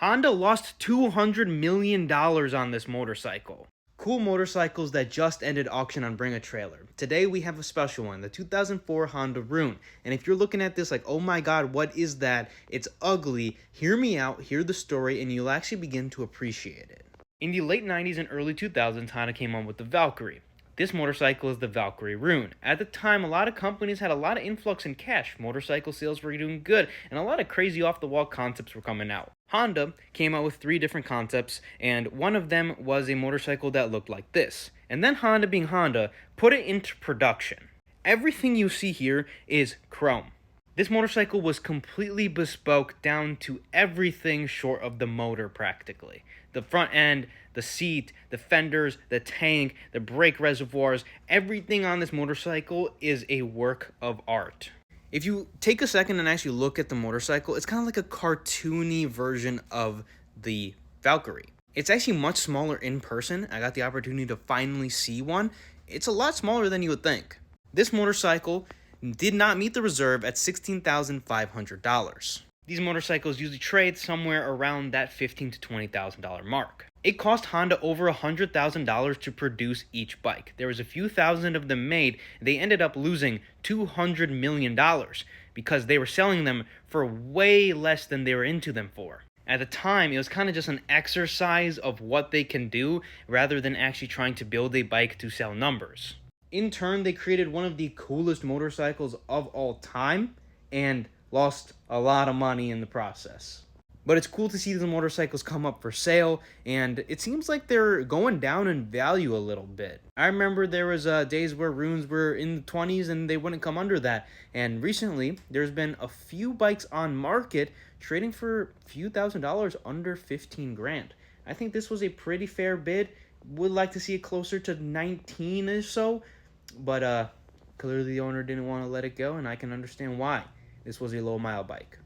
Honda lost $200 million on this motorcycle. Cool motorcycles that just ended auction on Bring a Trailer. Today we have a special one, the 2004 Honda Rune. And if you're looking at this like, oh my god, what is that? It's ugly. Hear me out, hear the story, and you'll actually begin to appreciate it. In the late 90s and early 2000s, Honda came on with the Valkyrie. This motorcycle is the Valkyrie Rune. At the time, a lot of companies had a lot of influx in cash. Motorcycle sales were doing good, and a lot of crazy off-the-wall concepts were coming out. Honda came out with 3 different concepts, and one of them was a motorcycle that looked like this. And then Honda, being Honda, put it into production. Everything you see here is chrome. This motorcycle was completely bespoke down to everything short of the motor practically. The front end, the seat, the fenders, the tank, the brake reservoirs, everything on this motorcycle is a work of art. If you take a second and actually look at the motorcycle, it's kind of like a cartoony version of the Valkyrie. It's actually much smaller in person. I got the opportunity to finally see one. It's a lot smaller than you would think. This motorcycle did not meet the reserve at $16,500. These motorcycles usually trade somewhere around that $15,000 to $20,000 mark. It cost Honda over $100,000 to produce each bike. There was a few thousand of them made. They ended up losing $200 million because they were selling them for way less than they were into them for. At the time, it was kind of just an exercise of what they can do rather than actually trying to build a bike to sell numbers. In turn, they created one of the coolest motorcycles of all time and lost a lot of money in the process. But it's cool to see the motorcycles come up for sale, and it seems like they're going down in value a little bit. I remember there was days where runes were in the 20s and they wouldn't come under that. And recently, there's been a few bikes on market trading for a few $1,000s under 15 grand. I think this was a pretty fair bid. Would like to see it closer to 19 or so, but clearly the owner didn't want to let it go, and I can understand why. This was a low mile bike.